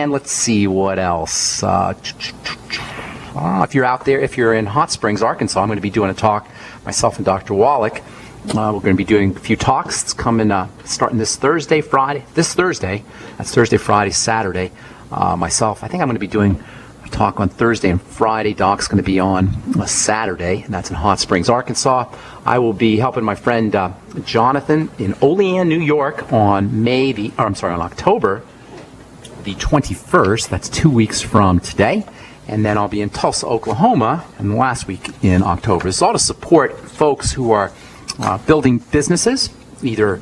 And let's see what else. If you're out there, if you're in Hot Springs, Arkansas, I'm going to be doing a talk, myself and Dr. Wallach. We're going to be doing a few talks. It's coming, starting this Thursday, Friday. This Thursday. That's Thursday, Friday, Saturday. Myself, I think I'm going to be doing a talk on Thursday and Friday. Doc's going to be on a Saturday, and that's in Hot Springs, Arkansas. I will be helping my friend Jonathan in Olean, New York on October the 21st. That's 2 weeks from today. And then I'll be in Tulsa, Oklahoma, in the last week in October. It's all to support folks who are building businesses, either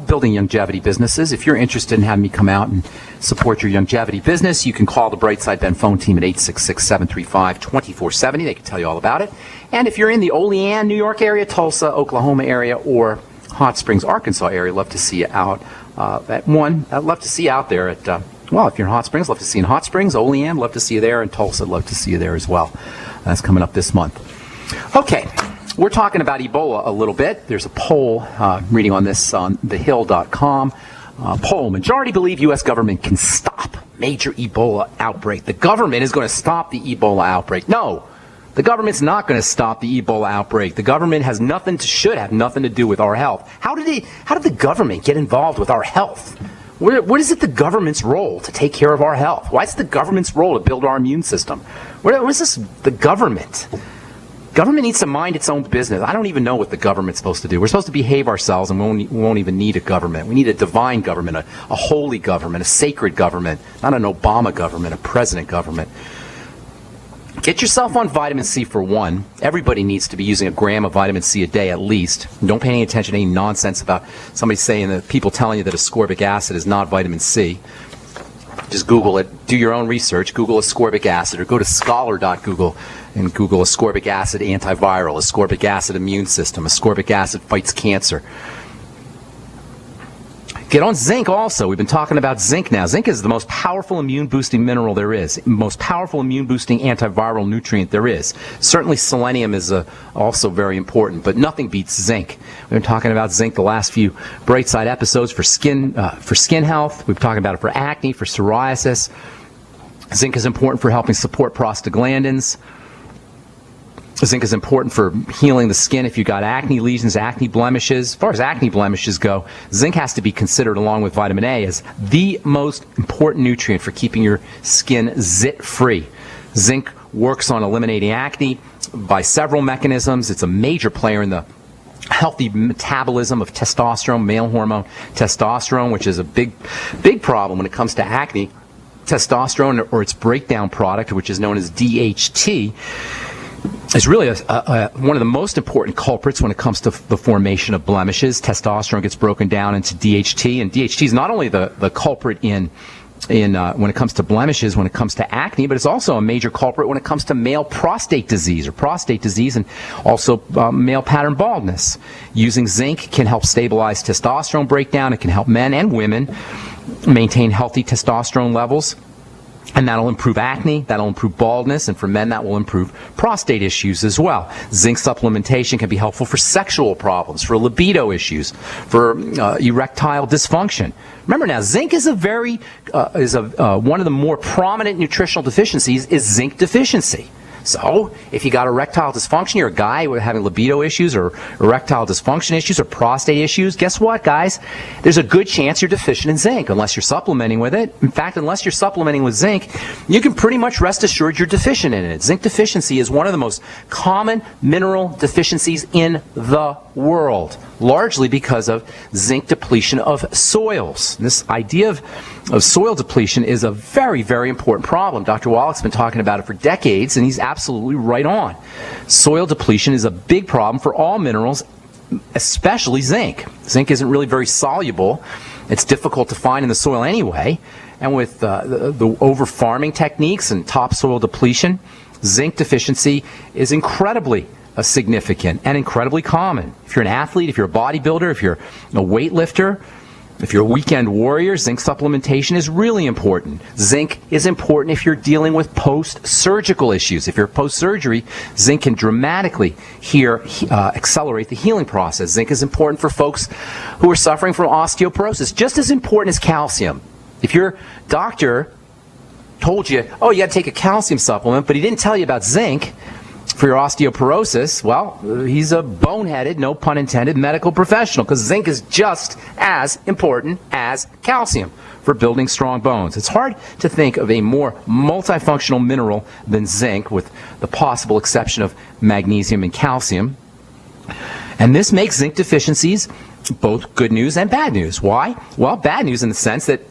building longevity businesses. If you're interested in having me come out and support your longevity business, you can call the Brightside Ben phone team at 866-735-2470. They can tell you all about it. And if you're in the Olean, New York area, Tulsa, Oklahoma area, or Hot Springs, Arkansas area, I'd love to see you out I'd love to see you out there at if you're in Hot Springs, love to see you in Hot Springs. Olean, love to see you there. And Tulsa, love to see you there as well. That's coming up this month. Okay, we're talking about Ebola a little bit. There's a poll, reading on this on thehill.com. Poll, majority believe U.S. government can stop major Ebola outbreak. The government is going to stop the Ebola outbreak. No, the government's not going to stop the Ebola outbreak. The government should have nothing to do with our health. How did the government get involved with our health? What is it the government's role to take care of our health? Why is it the government's role to build our immune system? What is this, the government? Government needs to mind its own business. I don't even know what the government's supposed to do. We're supposed to behave ourselves, and we won't even need a government. We need a divine government, a holy government, a sacred government, not an Obama government, a president government. Get yourself on vitamin C for one. Everybody needs to be using a gram of vitamin C a day at least. Don't pay any attention to any nonsense about somebody saying that people telling you that ascorbic acid is not vitamin C. Just Google it. Do your own research. Google ascorbic acid, or go to scholar.google and Google ascorbic acid antiviral, ascorbic acid immune system, ascorbic acid fights cancer. Get on zinc also. We've been talking about zinc now. Zinc is the most powerful immune-boosting mineral there is, most powerful immune-boosting antiviral nutrient there is. Certainly selenium is also very important, but nothing beats zinc. We've been talking about zinc the last few Brightside episodes for skin health. We've been talking about it for acne, for psoriasis. Zinc is important for helping support prostaglandins. Zinc is important for healing the skin if you've got acne lesions, acne blemishes. As far as acne blemishes go, zinc has to be considered, along with vitamin A, as the most important nutrient for keeping your skin zit-free. Zinc works on eliminating acne by several mechanisms. It's a major player in the healthy metabolism of testosterone, male hormone testosterone, which is a big problem when it comes to acne. Testosterone, or its breakdown product, which is known as DHT, is really one of the most important culprits when it comes to the formation of blemishes. Testosterone gets broken down into DHT, and DHT is not only the culprit in when it comes to blemishes, when it comes to acne, but it's also a major culprit when it comes to male prostate disease, and also male pattern baldness. Using zinc can help stabilize testosterone breakdown. It can help men and women maintain healthy testosterone levels. And that'll improve acne, that'll improve baldness, and for men that will improve prostate issues as well. Zinc supplementation can be helpful for sexual problems, for libido issues, for erectile dysfunction. Remember now, zinc is one of the more prominent nutritional deficiencies is zinc deficiency. So, if you got erectile dysfunction, you're a guy having libido issues or erectile dysfunction issues or prostate issues, guess what, guys? There's a good chance you're deficient in zinc unless you're supplementing with it. In fact, unless you're supplementing with zinc, you can pretty much rest assured you're deficient in it. Zinc deficiency is one of the most common mineral deficiencies in the world, largely because of zinc depletion of soils. And this idea of soil depletion is a very, very important problem. Dr. Wallach's been talking about it for decades, and he's absolutely right on. Soil depletion is a big problem for all minerals, especially zinc. Zinc isn't really very soluble. It's difficult to find in the soil anyway. And with the over-farming techniques and topsoil depletion, zinc deficiency is incredibly significant and incredibly common. If you're an athlete, if you're a bodybuilder, if you're a weightlifter, if you're a weekend warrior, zinc supplementation is really important. Zinc is important if you're dealing with post-surgical issues. If you're post-surgery, zinc can dramatically accelerate the healing process. Zinc is important for folks who are suffering from osteoporosis, just as important as calcium. If your doctor told you, oh, you got to take a calcium supplement, but he didn't tell you about zinc for your osteoporosis, well, he's a boneheaded, no pun intended, medical professional, because zinc is just as important as calcium for building strong bones. It's hard to think of a more multifunctional mineral than zinc, with the possible exception of magnesium and calcium. And this makes zinc deficiencies both good news and bad news. Why? Well, bad news in the sense that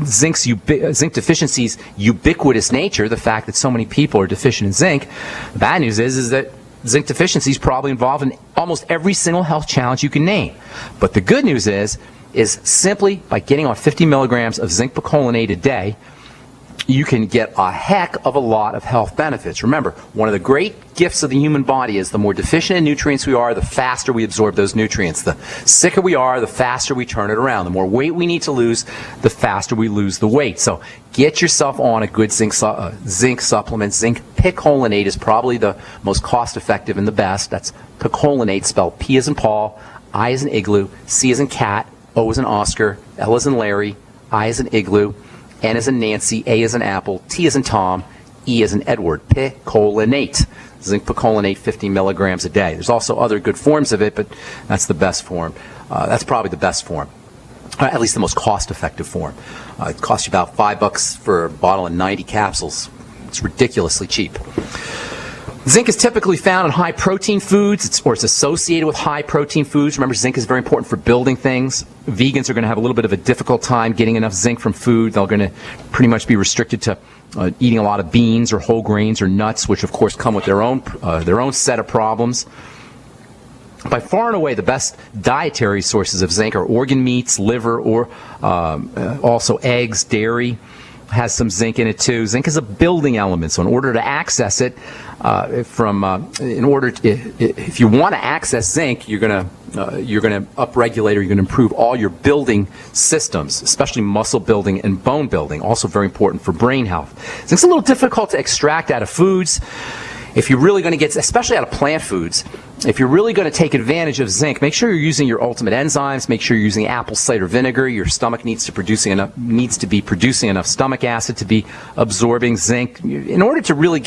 zinc deficiency's ubiquitous nature, the fact that so many people are deficient in zinc. The bad news is that zinc deficiency is probably involved in almost every single health challenge you can name. But the good news is simply by getting on 50 milligrams of zinc picolinate a day, you can get a heck of a lot of health benefits. Remember, one of the great gifts of the human body is the more deficient in nutrients we are, the faster we absorb those nutrients. The sicker we are, the faster we turn it around. The more weight we need to lose, the faster we lose the weight. So get yourself on a good zinc supplement. Zinc picolinate is probably the most cost-effective and the best. That's picolinate, spelled P as in Paul, I as in igloo, C as in cat, O as in Oscar, L as in Larry, I as in igloo, N as in Nancy, A as in Apple, T as in Tom, E as in Edward. Picolinate. Zinc picolinate, 50 milligrams a day. There's also other good forms of it, but that's the best form. That's probably the best form. At least the most cost-effective form. It costs you about $5 for a bottle of 90 capsules. It's ridiculously cheap. Zinc is typically found in high-protein foods, it's associated with high-protein foods. Remember, zinc is very important for building things. Vegans are going to have a little bit of a difficult time getting enough zinc from food. They're going to pretty much be restricted to eating a lot of beans or whole grains or nuts, which, of course, come with their own set of problems. By far and away, the best dietary sources of zinc are organ meats, liver, or also eggs, dairy. Has some zinc in it too. Zinc is a building element, so in order to access it, if you want to access zinc, you're going to upregulate, or you're going to improve all your building systems, especially muscle building and bone building. Also very important for brain health. Zinc's a little difficult to extract out of foods. If you're really going to get, especially out of plant foods, if you're really going to take advantage of zinc, make sure you're using your ultimate enzymes. Make sure you're using apple cider vinegar. Your stomach needs to be producing enough stomach acid to be absorbing zinc. In order to really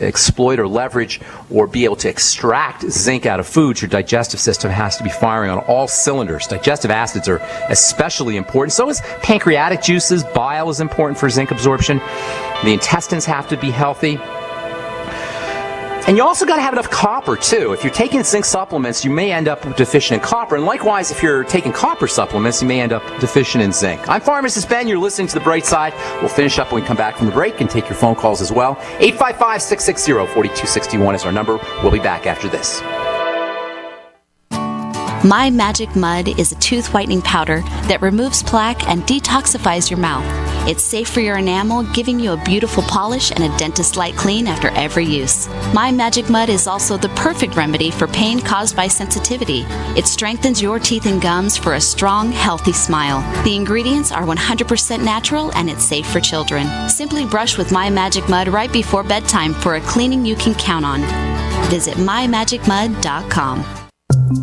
exploit or leverage or be able to extract zinc out of foods, your digestive system has to be firing on all cylinders. Digestive acids are especially important. So is pancreatic juices. Bile is important for zinc absorption. The intestines have to be healthy. And you also got to have enough copper, too. If you're taking zinc supplements, you may end up deficient in copper. And likewise, if you're taking copper supplements, you may end up deficient in zinc. I'm Pharmacist Ben. You're listening to The Bright Side. We'll finish up when we come back from the break and take your phone calls as well. 855-660-4261 is our number. We'll be back after this. My Magic Mud is a tooth whitening powder that removes plaque and detoxifies your mouth. It's safe for your enamel, giving you a beautiful polish and a dentist-like clean after every use. My Magic Mud is also the perfect remedy for pain caused by sensitivity. It strengthens your teeth and gums for a strong, healthy smile. The ingredients are 100% natural and it's safe for children. Simply brush with My Magic Mud right before bedtime for a cleaning you can count on. Visit mymagicmud.com.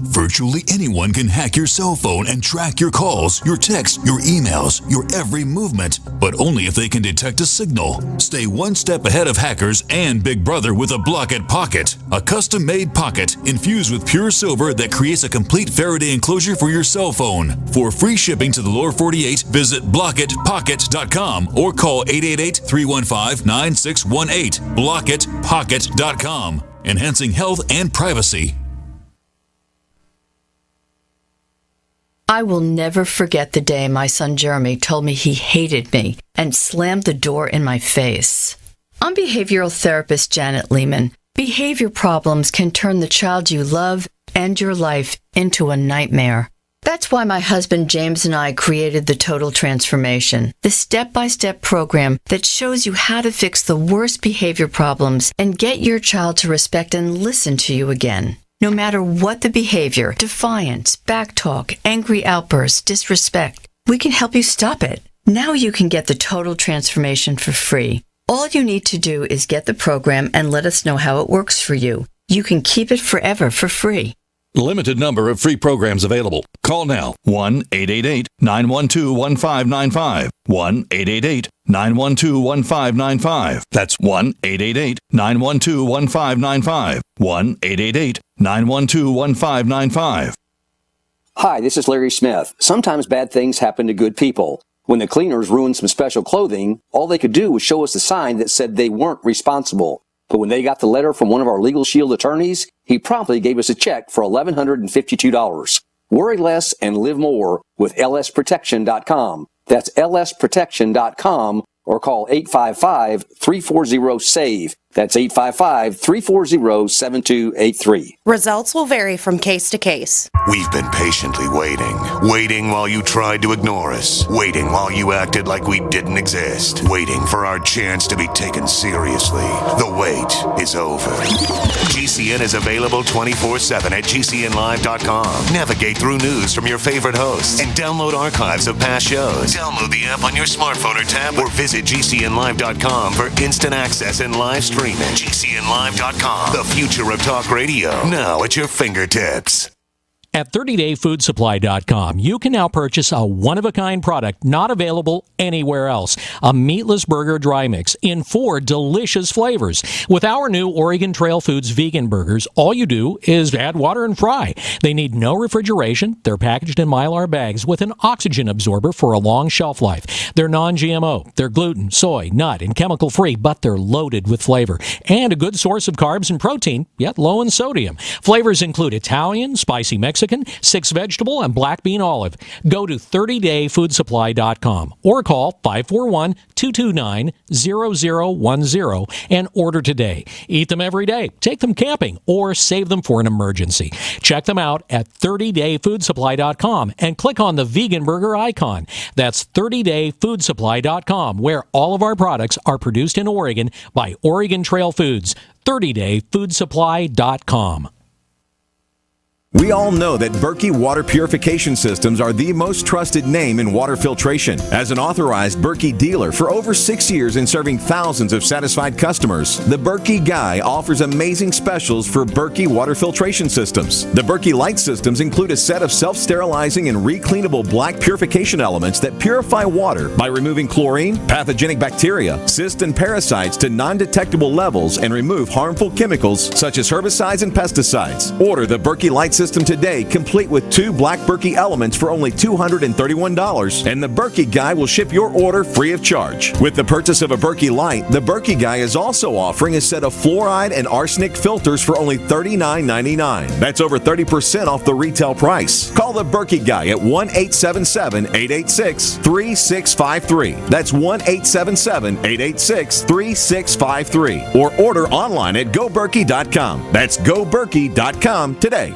Virtually anyone can hack your cell phone and track your calls, your texts, your emails, your every movement, but only if they can detect a signal. Stay one step ahead of hackers and Big Brother with a Block-It Pocket, a custom-made pocket infused with pure silver that creates a complete Faraday enclosure for your cell phone. For free shipping to the lower 48, visit blockitpocket.com or call 888-315-9618. blockitpocket.com, enhancing health and privacy. I will never forget the day my son Jeremy told me he hated me and slammed the door in my face. I'm behavioral therapist Janet Lehman. Behavior problems can turn the child you love and your life into a nightmare. That's why my husband James and I created the Total Transformation, the step-by-step program that shows you how to fix the worst behavior problems and get your child to respect and listen to you again. No matter what the behavior, defiance, backtalk, angry outbursts, disrespect, we can help you stop it. Now you can get the Total Transformation for free. All you need to do is get the program and let us know how it works for you. You can keep it forever for free. Limited number of free programs available. Call now. 1-888-912-1595. 1-888-912-1595. That's 1-888-912-1595. 1-888-912-1595. Hi, this is Larry Smith. Sometimes bad things happen to good people. When the cleaners ruined some special clothing, all they could do was show us a sign that said they weren't responsible. But when they got the letter from one of our Legal Shield attorneys, he promptly gave us a check for $1,152. Worry less and live more with lsprotection.com. That's lsprotection.com, or call 855-340-SAVE. That's 855-340-7283. Results will vary from case to case. We've been patiently waiting while you tried to ignore us, waiting while you acted like we didn't exist, waiting for our chance to be taken seriously. The wait is over. GCN is available 24/7 at GCNlive.com. Navigate through news from your favorite hosts and download archives of past shows. Download the app on your smartphone or tablet, or visit GCNlive.com for instant access and live streaming. GCNlive.com, the future of talk radio, now at your fingertips. At 30dayfoodsupply.com, you can now purchase a one-of-a-kind product not available anywhere else. A meatless burger dry mix in 4 delicious flavors. With our new Oregon Trail Foods vegan burgers, all you do is add water and fry. They need no refrigeration. They're packaged in Mylar bags with an oxygen absorber for a long shelf life. They're non-GMO. They're gluten, soy, nut, and chemical-free, but they're loaded with flavor. And a good source of carbs and protein, yet low in sodium. Flavors include Italian, spicy Mexican, 6 vegetable, and black bean olive. Go to 30dayfoodsupply.com or call 541-229-0010 and order today. Eat them every day, take them camping, or save them for an emergency. Check them out at 30dayfoodsupply.com and click on the vegan burger icon. That's 30dayfoodsupply.com, where all of our products are produced in Oregon by Oregon Trail Foods. 30dayfoodsupply.com. We all know that Berkey Water Purification Systems are the most trusted name in water filtration. As an authorized Berkey dealer for over 6 years and serving thousands of satisfied customers, the Berkey Guy offers amazing specials for Berkey Water Filtration Systems. The Berkey Light Systems include a set of self-sterilizing and recleanable black purification elements that purify water by removing chlorine, pathogenic bacteria, cysts, and parasites to non-detectable levels and remove harmful chemicals such as herbicides and pesticides. Order the Berkey Light System today, complete with 2 black Berkey elements for only $231, and the Berkey Guy will ship your order free of charge. With the purchase of a Berkey Light, the Berkey Guy is also offering a set of fluoride and arsenic filters for only $39.99. That's over 30% off the retail price. Call the Berkey Guy at 1-877-886-3653. That's 1-877-886-3653. Or order online at goberkey.com. That's goberkey.com today.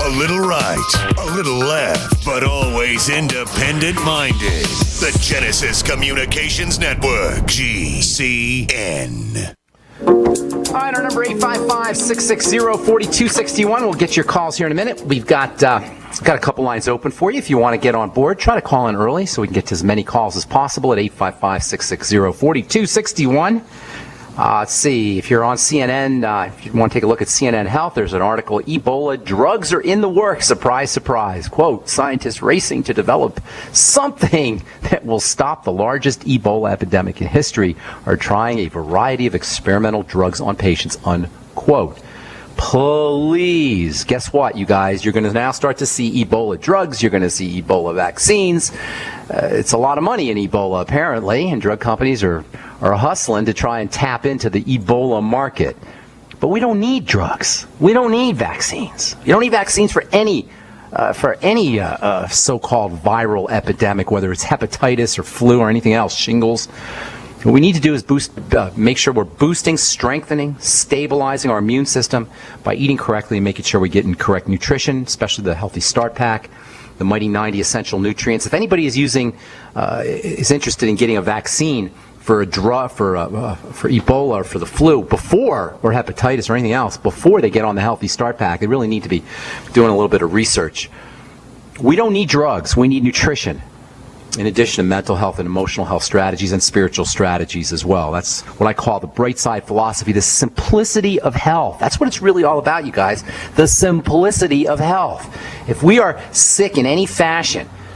A little right, a little left, but always independent-minded. The Genesis Communications Network, GCN. All right, our number 855-660-4261. We'll get your calls here in a minute. We've got a couple lines open for you if you want to get on board. Try to call in early so we can get to as many calls as possible at 855-660-4261. Let's see, if you're on CNN, if you want to take a look at CNN Health, there's an article, Ebola drugs are in the works. Surprise, surprise. Quote, scientists racing to develop something that will stop the largest Ebola epidemic in history are trying a variety of experimental drugs on patients, unquote. Please, guess what, you guys? You're going to now start to see Ebola drugs. You're going to see Ebola vaccines. It's a lot of money in Ebola, apparently, and drug companies are hustling to try and tap into the Ebola market. But we don't need drugs. We don't need vaccines. You don't need vaccines for any so-called viral epidemic, whether it's hepatitis or flu or anything else, shingles. What we need to do is make sure we're boosting, strengthening, stabilizing our immune system by eating correctly and making sure we get in correct nutrition, especially the Healthy Start Pack, the Mighty 90 Essential Nutrients. If anybody is is interested in getting a vaccine for Ebola or for the flu or hepatitis or anything else before they get on the Healthy Start Pack, they really need to be doing a little bit of research. We don't need drugs. We need nutrition. in addition to mental health and emotional health strategies and spiritual strategies as well. That's what I call the bright side philosophy, the simplicity of health. That's what it's really all about, you guys, the simplicity of health. If we are sick in any fashion,